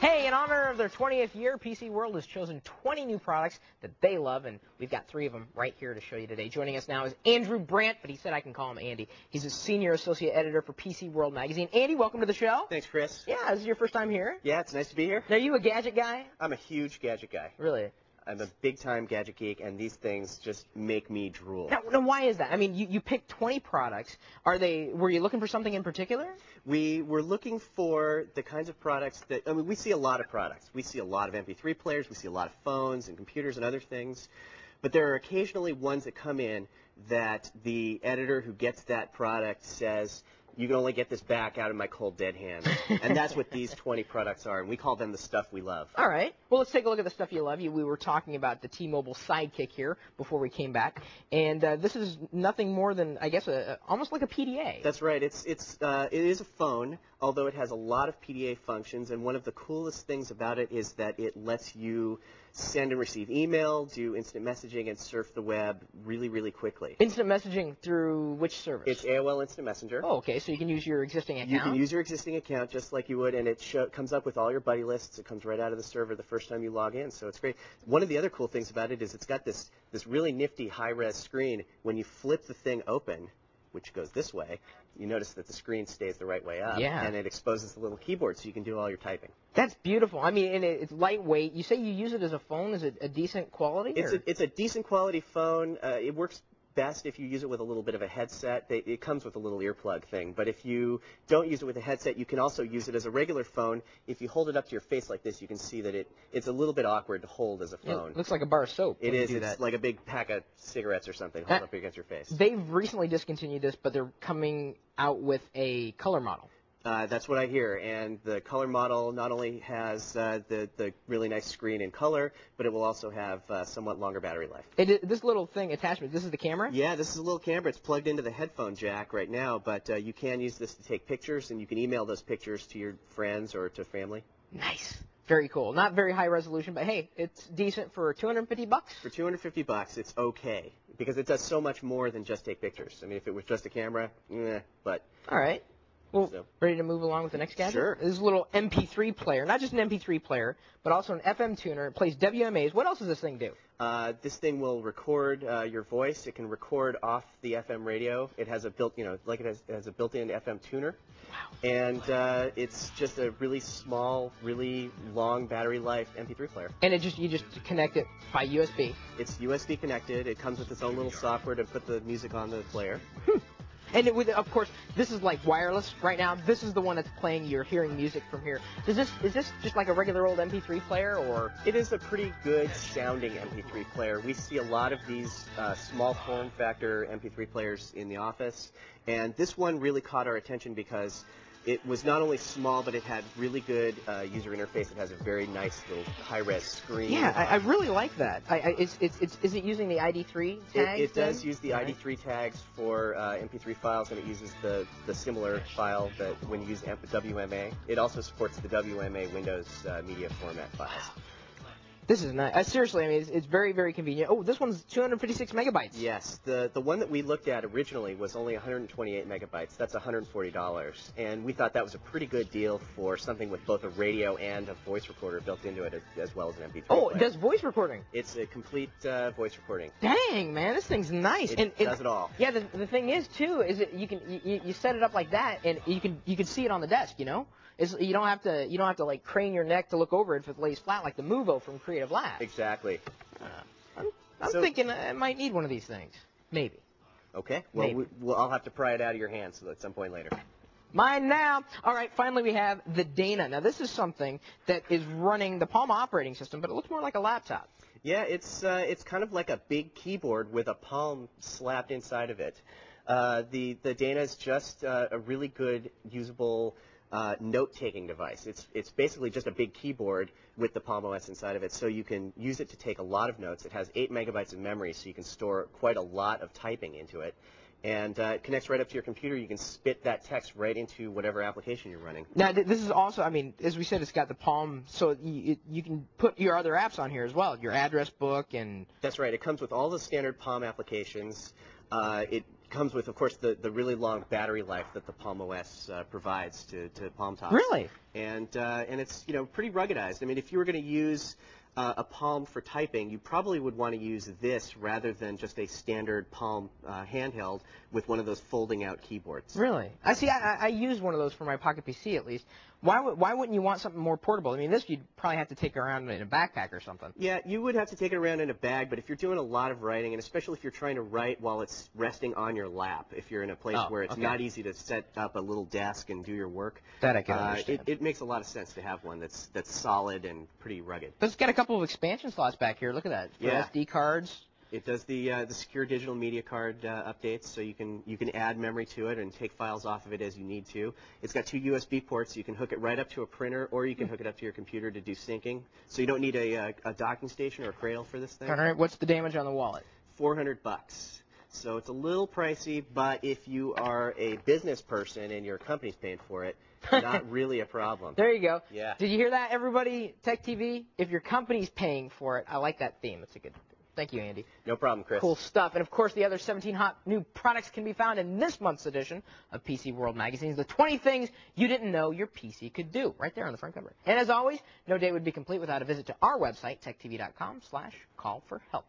Hey, in honor of their 20th year, PC World has chosen 20 new products that they love, and we've got 3 of them right here to show you today. Joining us now is Andrew Brandt, but he said I can call him Andy. He's a senior associate editor for PC World magazine. Andy, welcome to the show. Thanks, Chris. Yeah, this is your first time here? Yeah, it's nice to be here. Are you a gadget guy? I'm a huge gadget guy. Really? I'm a big-time gadget geek, and these things just make me drool. Now, why is that? I mean, you picked 20 products. Were you looking for something in particular? We were looking for the kinds of products that, I mean, we see a lot of products. We see a lot of MP3 players, we see a lot of phones and computers and other things, but there are occasionally ones that come in that the editor who gets that product says, you can only get this back out of my cold, dead hand. And that's what these 20 products are, and we call them the stuff we love. All right. Well, let's take a look at the stuff you love. We were talking about the T-Mobile Sidekick here before we came back, and this is nothing more than, I guess, almost like a PDA. That's right. It is a phone, although it has a lot of PDA functions, and one of the coolest things about it is that it lets you send and receive email, do instant messaging, and surf the web really, really quickly. Instant messaging through which service? It's AOL Instant Messenger. Oh, okay. So you can use your existing account? You can use your existing account just like you would, and it comes up with all your buddy lists. It comes right out of the server the first time you log in, so it's great. One of the other cool things about it is it's got this really nifty high-res screen. When you flip the thing open, which goes this way, you notice that the screen stays the right way up, and it exposes the little keyboard so you can do all your typing. That's beautiful. I mean, and it's lightweight. You say you use it as a phone. Is it a decent quality? It's a decent quality phone. It works best if you use it with a little bit of a headset. It comes with a little earplug thing, but if you don't use it with a headset, you can also use it as a regular phone. If you hold it up to your face like this, you can see that it's a little bit awkward to hold as a phone. It looks like a bar of soap. It is. It's like a big pack of cigarettes or something held up against your face. They've recently discontinued this, but they're coming out with a color model. That's what I hear, and the color model not only has the really nice screen in color, but it will also have somewhat longer battery life. This little thing attachment, this is the camera? Yeah, this is a little camera. It's plugged into the headphone jack right now, but you can use this to take pictures, and you can email those pictures to your friends or to family. Nice. Very cool. Not very high resolution, but hey, it's decent for $250. For $250, it's okay, because it does so much more than just take pictures. I mean, if it was just a camera, but... All right. Well, ready to move along with the next gadget? Sure. This is a little MP3 player. Not just an MP3 player, but also an FM tuner. It plays WMAs. What else does this thing do? This thing will record your voice. It can record off the FM radio. It has a built-in FM tuner. Wow. And it's just a really small, really long battery life MP3 player. And you just connect it by USB. It's USB connected. It comes with its own little software to put the music on the player. And of course, this is like wireless right now. This is the one that's playing. You're hearing music from here. Is this just like a regular old MP3 player, or? It is a pretty good sounding MP3 player. We see a lot of these small form factor MP3 players in the office, and this one really caught our attention because it was not only small, but it had really good user interface. It has a very nice little high-res screen. Yeah, I really like that. Is it using the ID3 tags? It does use the ID3 tags for MP3 files, and it uses the similar file that when you use WMA. It also supports the WMA Windows media format files. This is nice. Seriously, I mean, it's very, very convenient. Oh, this one's 256 megabytes. Yes. The one that we looked at originally was only 128 megabytes. That's $140. And we thought that was a pretty good deal for something with both a radio and a voice recorder built into it, as well as an MP3 Oh, player. It does voice recording? It's a complete voice recording. Dang, man, this thing's nice. It does it all. Yeah, the thing is, too, is you set it up like that, and you can see it on the desk, you know? You don't have to like crane your neck to look over it if it lays flat like the Movo from Creative Labs. Exactly. I'm thinking I might need one of these things. Maybe. Okay. Well, I'll have to pry it out of your hands at some point later. Mine now. All right. Finally, we have the Dana. Now, this is something that is running the Palm operating system, but it looks more like a laptop. Yeah, it's kind of like a big keyboard with a Palm slapped inside of it. The Dana is just a really good usable note-taking device. It's basically just a big keyboard with the Palm OS inside of it, so you can use it to take a lot of notes. It has 8 megabytes of memory, so you can store quite a lot of typing into it. And it connects right up to your computer. You can spit that text right into whatever application you're running. Now, this is also, I mean, as we said, it's got the Palm, so you can put your other apps on here as well, your address book and... That's right. It comes with all the standard Palm applications. It comes with, of course, the really long battery life that the Palm OS provides to Palm tops. Really? and it's pretty ruggedized. I mean, if you were going to use a Palm for typing, you probably would want to use this rather than just a standard Palm handheld with one of those folding out keyboards. Really? I use one of those for my Pocket PC at least. Why wouldn't you want something more portable? I mean, this you'd probably have to take around in a backpack or something. Yeah, you would have to take it around in a bag, but if you're doing a lot of writing, and especially if you're trying to write while it's resting on your lap, if you're in a place where it's not easy to set up a little desk and do your work, that I can understand. It makes a lot of sense to have one that's solid and pretty rugged. But it's got a couple of expansion slots back here. Look at that. For SD cards. It does the secure digital media card updates, so you can add memory to it and take files off of it as you need to. It's got 2 USB ports, so you can hook it right up to a printer, or you can hook it up to your computer to do syncing. So you don't need a docking station or a cradle for this thing. All right. What's the damage on the wallet? $400. So it's a little pricey, but if you are a business person and your company's paying for it, not really a problem. There you go. Yeah. Did you hear that, everybody? TechTV, if your company's paying for it, I like that theme. It's a good. Thank you, Andy. No problem, Chris. Cool stuff. And, of course, the other 17 hot new products can be found in this month's edition of PC World Magazine's The 20 Things You Didn't Know Your PC Could Do, right there on the front cover. And, as always, no day would be complete without a visit to our website, techtv.com/call for help.